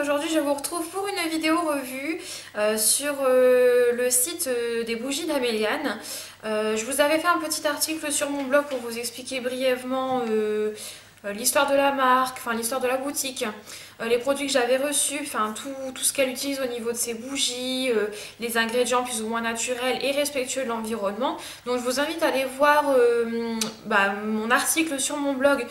aujourd'hui je vous retrouve pour une vidéo revue sur le site des bougies d'Améliane. Je vous avais fait un petit article sur mon blog pour vous expliquer brièvement l'histoire de la marque, enfin l'histoire de la boutique, les produits que j'avais reçus, enfin tout ce qu'elle utilise au niveau de ses bougies, les ingrédients plus ou moins naturels et respectueux de l'environnement. Donc je vous invite à aller voir mon article sur mon blog.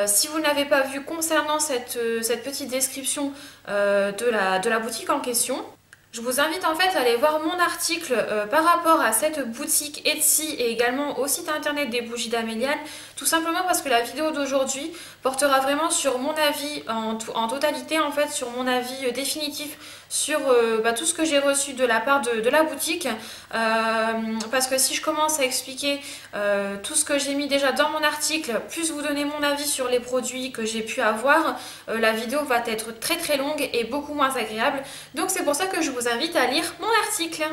Si vous ne l'avez pas vu concernant cette petite description de la boutique en question, je vous invite en fait à aller voir mon article par rapport à cette boutique Etsy et également au site internet des bougies d'Améliane, tout simplement parce que la vidéo d'aujourd'hui portera vraiment sur mon avis en totalité, en fait sur mon avis définitif sur tout ce que j'ai reçu de la part de la boutique, parce que si je commence à expliquer tout ce que j'ai mis déjà dans mon article, plus vous donner mon avis sur les produits que j'ai pu avoir, la vidéo va être très très longue et beaucoup moins agréable. Donc c'est pour ça que je vous invite à lire mon article.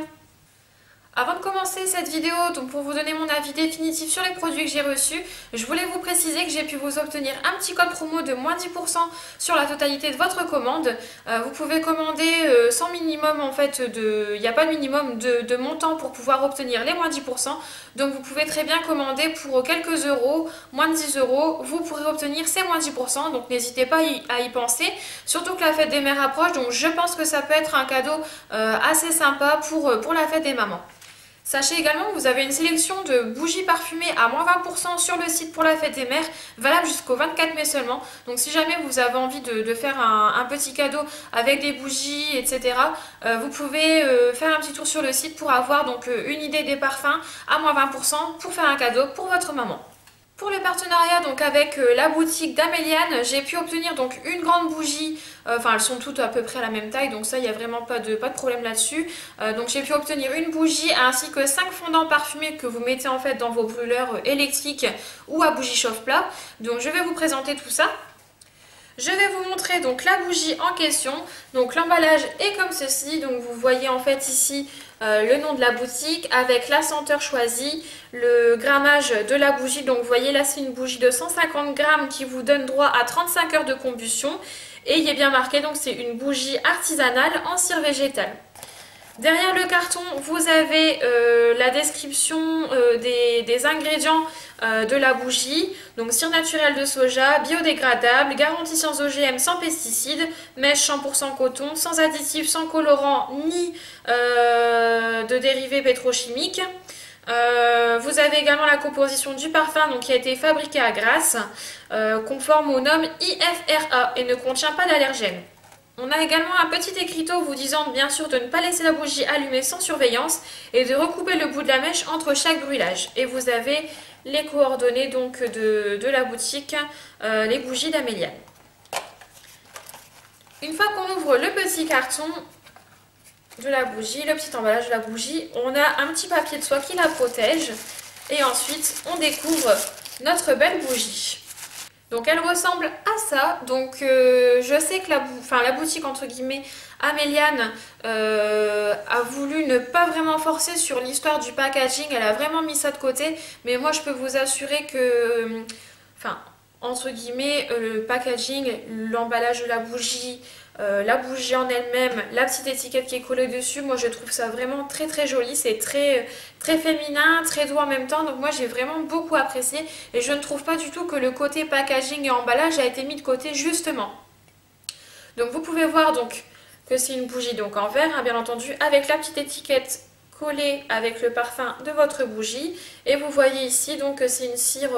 Avant de commencer cette vidéo, donc pour vous donner mon avis définitif sur les produits que j'ai reçus, je voulais vous préciser que j'ai pu vous obtenir un petit code promo de moins 10% sur la totalité de votre commande. Vous pouvez commander sans minimum, en fait, il n'y a pas de minimum de montant pour pouvoir obtenir les moins 10%. Donc vous pouvez très bien commander pour quelques euros, moins de 10 euros, vous pourrez obtenir ces moins 10%. Donc n'hésitez pas à y penser, surtout que la fête des mères approche, donc je pense que ça peut être un cadeau assez sympa pour la fête des mamans. Sachez également que vous avez une sélection de bougies parfumées à moins 20% sur le site pour la fête des mères, valable jusqu'au 24 mai seulement. Donc si jamais vous avez envie de faire un petit cadeau avec des bougies, etc., vous pouvez faire un petit tour sur le site pour avoir donc une idée des parfums à moins 20% pour faire un cadeau pour votre maman. Pour le partenariat donc avec la boutique d'Améliane, j'ai pu obtenir donc une grande bougie, enfin elles sont toutes à peu près à la même taille, donc ça il n'y a vraiment pas de problème là-dessus. Donc j'ai pu obtenir une bougie ainsi que 5 fondants parfumés que vous mettez en fait dans vos brûleurs électriques ou à bougie chauffe-plat. Donc je vais vous présenter tout ça. Je vais vous montrer donc la bougie en question. Donc l'emballage est comme ceci. Donc vous voyez en fait ici le nom de la boutique avec la senteur choisie, le grammage de la bougie. Donc vous voyez là c'est une bougie de 150 grammes qui vous donne droit à 35 heures de combustion. Et il est bien marqué donc c'est une bougie artisanale en cire végétale. Derrière le carton, vous avez la description des ingrédients de la bougie. Donc cire naturelle de soja, biodégradable, garantie sans OGM, sans pesticides, mèche 100% coton, sans additifs, sans colorant ni de dérivés pétrochimiques. Vous avez également la composition du parfum donc, qui a été fabriqué à Grasse, conforme aux normes IFRA et ne contient pas d'allergènes. On a également un petit écriteau vous disant bien sûr de ne pas laisser la bougie allumée sans surveillance et de recouper le bout de la mèche entre chaque brûlage. Et vous avez les coordonnées donc de la boutique, les bougies d'Améliane. Une fois qu'on ouvre le petit carton de la bougie, le petit emballage de la bougie, on a un petit papier de soie qui la protège. Et ensuite, on découvre notre belle bougie. Donc elle ressemble à ça, donc je sais que la boutique entre guillemets Améliane a voulu ne pas vraiment forcer sur l'histoire du packaging, elle a vraiment mis ça de côté, mais moi je peux vous assurer que, entre guillemets, le packaging, l'emballage de la bougie en elle-même, la petite étiquette qui est collée dessus, moi je trouve ça vraiment très très joli, c'est très, très féminin, très doux en même temps, donc moi j'ai vraiment beaucoup apprécié et je ne trouve pas du tout que le côté packaging et emballage a été mis de côté justement. Donc vous pouvez voir donc que c'est une bougie donc en verre, hein, bien entendu, avec la petite étiquette collée avec le parfum de votre bougie et vous voyez ici donc que c'est une cire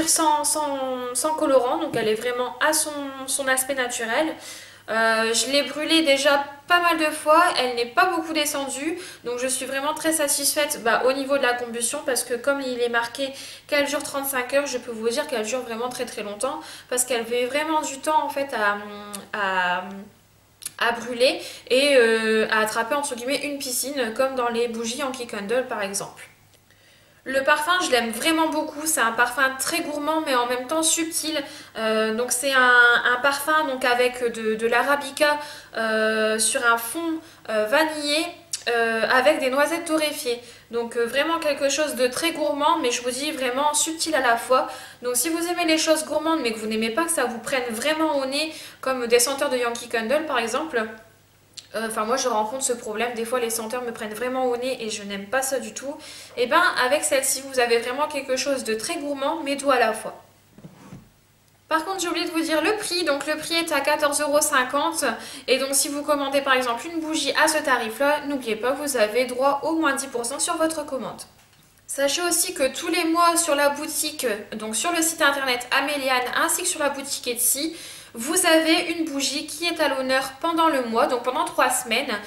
sans colorant, donc elle est vraiment à son aspect naturel. Je l'ai brûlée déjà pas mal de fois, elle n'est pas beaucoup descendue, donc je suis vraiment très satisfaite au niveau de la combustion parce que comme il est marqué qu'elle dure 35 heures, je peux vous dire qu'elle dure vraiment très très longtemps parce qu'elle met vraiment du temps en fait à brûler et à attraper entre guillemets une piscine comme dans les bougies Yankee Candle par exemple. Le parfum je l'aime vraiment beaucoup, c'est un parfum très gourmand mais en même temps subtil, donc c'est un parfum donc avec de l'arabica sur un fond vanillé avec des noisettes torréfiées. Donc vraiment quelque chose de très gourmand, mais je vous dis vraiment subtil à la fois. Donc si vous aimez les choses gourmandes mais que vous n'aimez pas que ça vous prenne vraiment au nez, comme des senteurs de Yankee Candle par exemple, enfin moi je rencontre ce problème, des fois les senteurs me prennent vraiment au nez et je n'aime pas ça du tout. Et ben avec celle-ci vous avez vraiment quelque chose de très gourmand mais doux à la fois. Par contre, j'ai oublié de vous dire le prix. Donc le prix est à 14,50 € et donc si vous commandez par exemple une bougie à ce tarif-là, n'oubliez pas que vous avez droit au moins 10% sur votre commande. Sachez aussi que tous les mois sur la boutique, donc sur le site internet Améliane ainsi que sur la boutique Etsy, vous avez une bougie qui est à l'honneur pendant le mois, donc pendant 3 semaines.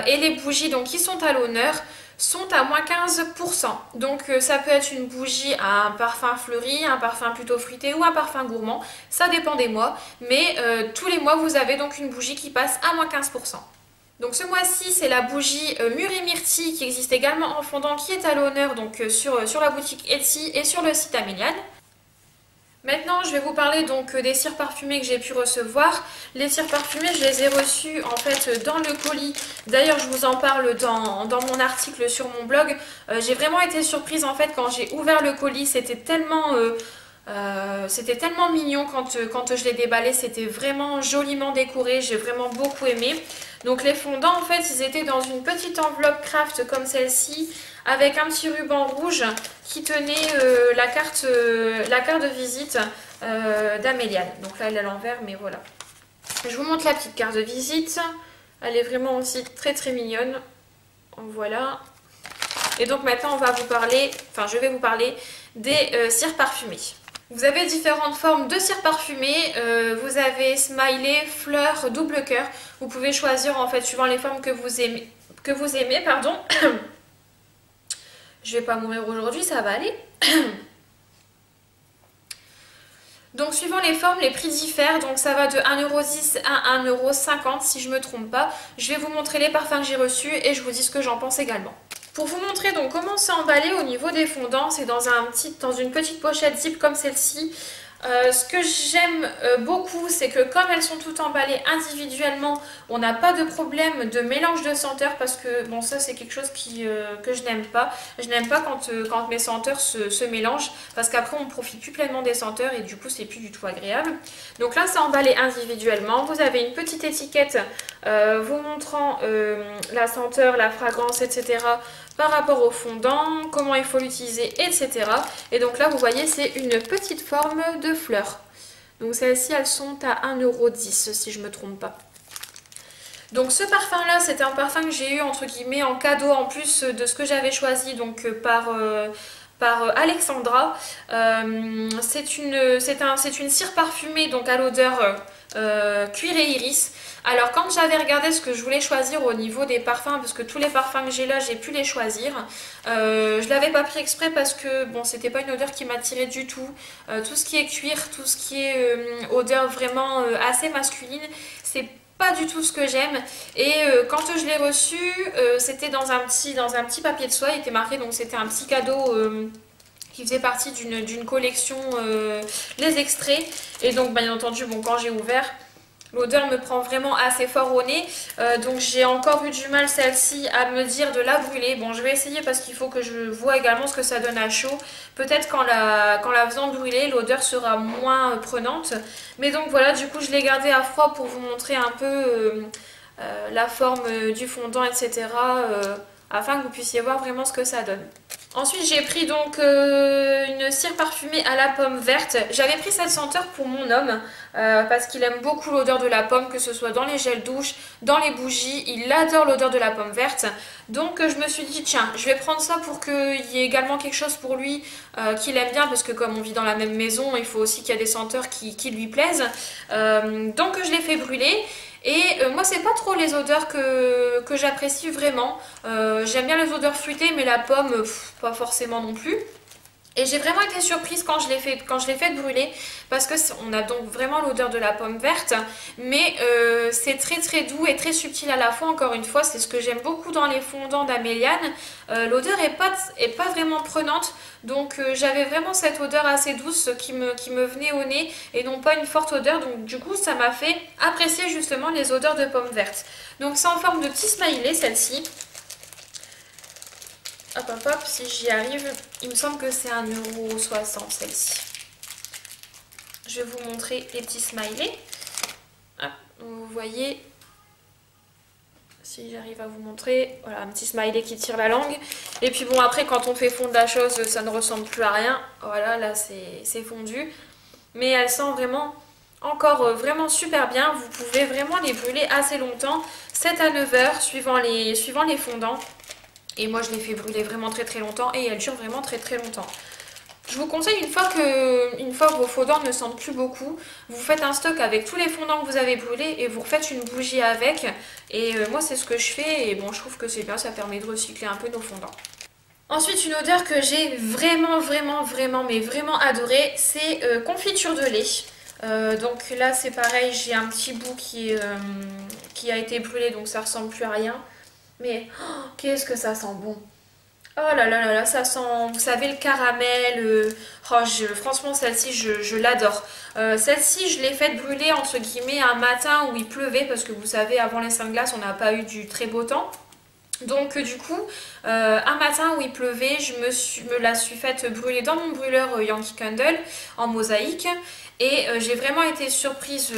Et les bougies donc, qui sont à l'honneur sont à moins 15%. Donc ça peut être une bougie à un parfum fleuri, un parfum plutôt fruité ou un parfum gourmand. Ça dépend des mois. Mais tous les mois, vous avez donc une bougie qui passe à moins 15%. Donc ce mois-ci, c'est la bougie Mûre et Myrtille qui existe également en fondant, qui est à l'honneur donc sur la boutique Etsy et sur le site Améliane. Maintenant, je vais vous parler donc des cires parfumées que j'ai pu recevoir. Les cires parfumées, je les ai reçues en fait dans le colis. D'ailleurs, je vous en parle dans mon article sur mon blog. J'ai vraiment été surprise en fait quand j'ai ouvert le colis. C'était tellement mignon quand je l'ai déballé. C'était vraiment joliment décoré. J'ai vraiment beaucoup aimé. Donc les fondants, en fait, ils étaient dans une petite enveloppe craft comme celle-ci, avec un petit ruban rouge qui tenait la carte de visite d'Améliane. Donc là, elle est à l'envers, mais voilà. Je vous montre la petite carte de visite. Elle est vraiment aussi très très mignonne. Voilà. Et donc maintenant, je vais vous parler des cires parfumées. Vous avez différentes formes de cire parfumée, vous avez smiley, fleur, double cœur. Vous pouvez choisir en fait suivant les formes que vous aimez, pardon. Je vais pas mourir aujourd'hui, ça va aller. Donc suivant les formes, les prix diffèrent, donc ça va de 1,10 € à 1,50 € si je me trompe pas. Je vais vous montrer les parfums que j'ai reçus et je vous dis ce que j'en pense également. Pour vous montrer donc comment c'est emballé au niveau des fondants, c'est dans une petite pochette zip comme celle-ci. Ce que j'aime beaucoup, c'est que comme elles sont toutes emballées individuellement, on n'a pas de problème de mélange de senteurs parce que bon, ça c'est quelque chose que je n'aime pas. Je n'aime pas quand mes senteurs se mélangent parce qu'après on ne profite plus pleinement des senteurs et du coup c'est plus du tout agréable. Donc là c'est emballé individuellement. Vous avez une petite étiquette vous montrant la senteur, la fragrance, etc. par rapport au fondant, comment il faut l'utiliser, etc. Et donc là, vous voyez, c'est une petite forme de fleurs. Donc celles-ci, elles sont à 1,10 € si je ne me trompe pas. Donc ce parfum-là, c'est un parfum que j'ai eu, entre guillemets, en cadeau, en plus de ce que j'avais choisi donc par Alexandra. C'est une cire parfumée, donc à l'odeur cuir et iris. Alors quand j'avais regardé ce que je voulais choisir au niveau des parfums, parce que tous les parfums que j'ai là, j'ai pu les choisir, je l'avais pas pris exprès parce que bon, c'était pas une odeur qui m'attirait du tout. Tout ce qui est cuir, tout ce qui est odeur vraiment assez masculine, c'est pas du tout ce que j'aime. Et quand je l'ai reçu, c'était dans un petit papier de soie, il était marqué, donc c'était un petit cadeau qui faisait partie d'une collection les extraits. Et donc bien entendu, bon, quand j'ai ouvert, l'odeur me prend vraiment assez fort au nez, donc j'ai encore eu du mal celle-ci à me dire de la brûler. Bon, je vais essayer parce qu'il faut que je vois également ce que ça donne à chaud. Peut-être qu'en la faisant brûler, l'odeur sera moins prenante. Mais donc voilà, du coup je l'ai gardée à froid pour vous montrer un peu la forme du fondant, etc. Afin que vous puissiez voir vraiment ce que ça donne. Ensuite, j'ai pris donc une cire parfumée à la pomme verte. J'avais pris cette senteur pour mon homme parce qu'il aime beaucoup l'odeur de la pomme, que ce soit dans les gels douche, dans les bougies. Il adore l'odeur de la pomme verte. Donc je me suis dit, tiens, je vais prendre ça pour qu'il y ait également quelque chose pour lui qu'il aime bien, parce que comme on vit dans la même maison, il faut aussi qu'il y ait des senteurs qui lui plaisent. Donc je l'ai fait brûler. Et moi c'est pas trop les odeurs que j'apprécie vraiment. J'aime bien les odeurs fruitées, mais la pomme pas forcément non plus. Et j'ai vraiment été surprise quand je l'ai fait brûler, parce que on a donc vraiment l'odeur de la pomme verte, mais c'est très très doux et très subtil à la fois. Encore une fois, c'est ce que j'aime beaucoup dans les fondants d'Améliane. L'odeur est pas vraiment prenante, donc j'avais vraiment cette odeur assez douce qui me venait au nez et non pas une forte odeur. Donc du coup, ça m'a fait apprécier justement les odeurs de pomme verte. Donc c'est en forme de petit smiley celle-ci. Hop hop hop, si j'y arrive, il me semble que c'est 1,60 € celle-ci. Je vais vous montrer les petits smileys. Hop, vous voyez, si j'arrive à vous montrer, voilà, un petit smiley qui tire la langue. Et puis bon, après quand on fait fondre la chose, ça ne ressemble plus à rien. Voilà, là c'est fondu. Mais elle sent vraiment, encore vraiment super bien. Vous pouvez vraiment les brûler assez longtemps, 7 à 9 heures suivant les fondants. Et moi je les fais brûler vraiment très très longtemps et elles durent vraiment très très longtemps. Je vous conseille, une fois que vos fondants ne sentent plus beaucoup, vous faites un stock avec tous les fondants que vous avez brûlés et vous refaites une bougie avec. Et moi c'est ce que je fais et bon, je trouve que c'est bien, ça permet de recycler un peu nos fondants. Ensuite, une odeur que j'ai vraiment adorée, c'est confiture de lait. Donc là c'est pareil, j'ai un petit bout qui a été brûlé, donc ça ressemble plus à rien. Mais oh, qu'est-ce que ça sent bon! Oh là là là là, ça sent, vous savez, le caramel. Franchement, celle-ci, je l'adore. Celle-ci, je l'ai faite brûler, entre guillemets, un matin où il pleuvait, parce que vous savez, avant les 5 glaces, on n'a pas eu du très beau temps. Donc du coup, un matin où il pleuvait, je me la suis faite brûler dans mon brûleur Yankee Candle en mosaïque. Et j'ai vraiment été surprise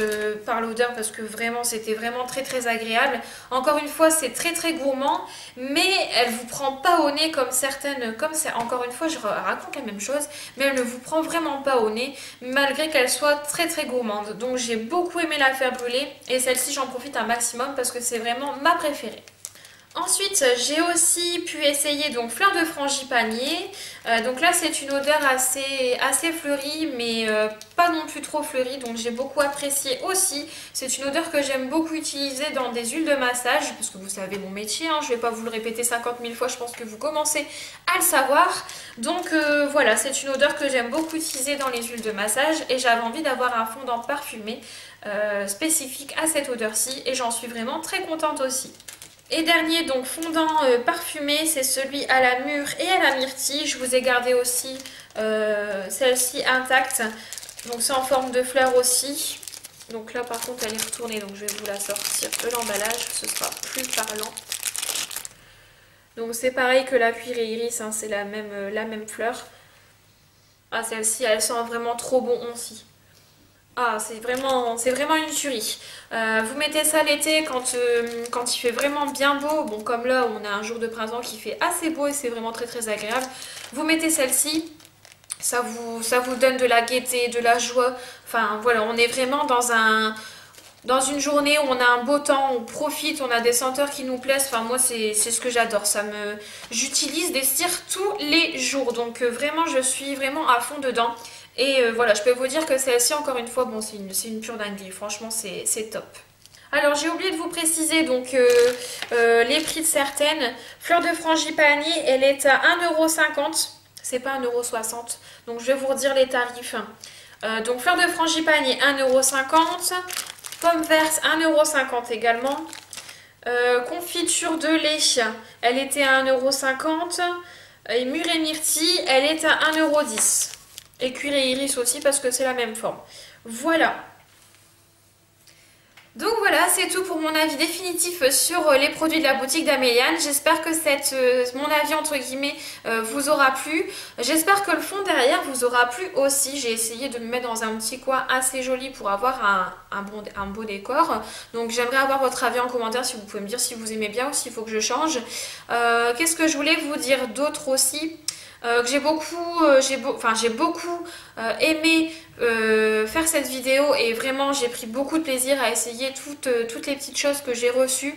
par l'odeur parce que vraiment c'était vraiment très très agréable. Encore une fois, c'est très très gourmand, mais elle vous prend pas au nez comme certaines, encore une fois je raconte la même chose, mais elle ne vous prend vraiment pas au nez malgré qu'elle soit très très gourmande. Donc j'ai beaucoup aimé la faire brûler et celle-ci j'en profite un maximum parce que c'est vraiment ma préférée. Ensuite, j'ai aussi pu essayer donc fleur de frangipanier. Donc là, c'est une odeur assez fleurie, mais pas non plus trop fleurie. Donc j'ai beaucoup apprécié aussi. C'est une odeur que j'aime beaucoup utiliser dans des huiles de massage, parce que vous savez mon métier, hein, je ne vais pas vous le répéter 50 000 fois, je pense que vous commencez à le savoir. Donc voilà, c'est une odeur que j'aime beaucoup utiliser dans les huiles de massage et j'avais envie d'avoir un fondant parfumé spécifique à cette odeur-ci et j'en suis vraiment très contente aussi. Et dernier donc fondant parfumé, c'est celui à la mûre et à la myrtille. Je vous ai gardé aussi celle-ci intacte. Donc c'est en forme de fleur aussi. Donc là par contre elle est retournée, donc je vais vous la sortir de l'emballage, ce sera plus parlant. Donc c'est pareil que la cuir et iris, hein, c'est la même fleur. Ah, celle-ci elle sent vraiment trop bon aussi. Ah, c'est vraiment une tuerie. Vous mettez ça l'été quand il fait vraiment bien beau. Bon, comme là, on a un jour de printemps qui fait assez beau et c'est vraiment très très agréable. Vous mettez celle-ci, ça vous donne de la gaieté, de la joie. Enfin, voilà, on est vraiment dans une journée où on a un beau temps, on profite, on a des senteurs qui nous plaisent. Enfin, moi, c'est ce que j'adore. J'utilise des cires tous les jours. Donc, vraiment, je suis vraiment à fond dedans. Et voilà, je peux vous dire que celle-ci, encore une fois, bon, c'est une pure dinguerie. Franchement, c'est top. Alors, j'ai oublié de vous préciser donc les prix de certaines. Fleur de frangipanier, elle est à 1,50 €. C'est pas 1,60 €. Donc, je vais vous redire les tarifs. Donc, fleur de frangipanier, 1,50 €. Pomme verte, 1,50 € également. Confiture de lait, elle était à 1,50 €. Et mûre et myrtille, elle est à 1,10 €. Et cuir et iris aussi parce que c'est la même forme. Voilà. Donc voilà, c'est tout pour mon avis définitif sur les produits de la boutique d'Améliane. J'espère que mon avis entre guillemets vous aura plu. J'espère que le fond derrière vous aura plu aussi. J'ai essayé de me mettre dans un petit coin assez joli pour avoir un beau décor. Donc j'aimerais avoir votre avis en commentaire si vous pouvez me dire si vous aimez bien ou s'il faut que je change. Qu'est-ce que je voulais vous dire d'autre aussi ? Que j'ai beaucoup aimé faire cette vidéo et vraiment j'ai pris beaucoup de plaisir à essayer toutes les petites choses que j'ai reçues.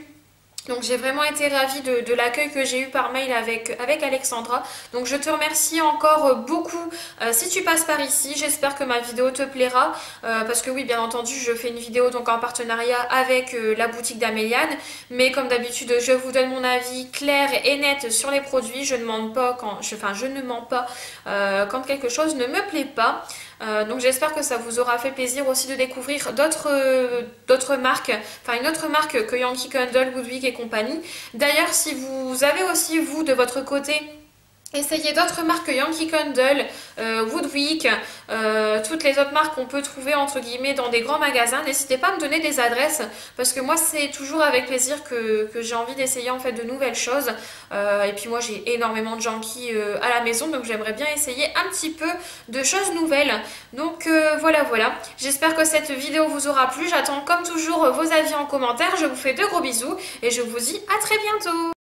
Donc j'ai vraiment été ravie de l'accueil que j'ai eu par mail avec Alexandra. Donc je te remercie encore beaucoup si tu passes par ici. J'espère que ma vidéo te plaira. Parce que oui, bien entendu, je fais une vidéo donc en partenariat avec la boutique d'Améliane. Mais comme d'habitude, je vous donne mon avis clair et net sur les produits. Je ne mens pas quand quelque chose ne me plaît pas. Donc j'espère que ça vous aura fait plaisir aussi de découvrir d'autres marques, enfin une autre marque que Yankee Candle, Woodwick et compagnie. D'ailleurs, si vous avez aussi vous de votre côté Essayez d'autres marques, Yankee Candle, Woodwick, toutes les autres marques qu'on peut trouver entre guillemets dans des grands magasins. N'hésitez pas à me donner des adresses parce que moi c'est toujours avec plaisir que j'ai envie d'essayer en fait de nouvelles choses. Et puis moi j'ai énormément de Yankee à la maison donc j'aimerais bien essayer un petit peu de choses nouvelles. Donc voilà. J'espère que cette vidéo vous aura plu. J'attends comme toujours vos avis en commentaire. Je vous fais de gros bisous et je vous dis à très bientôt.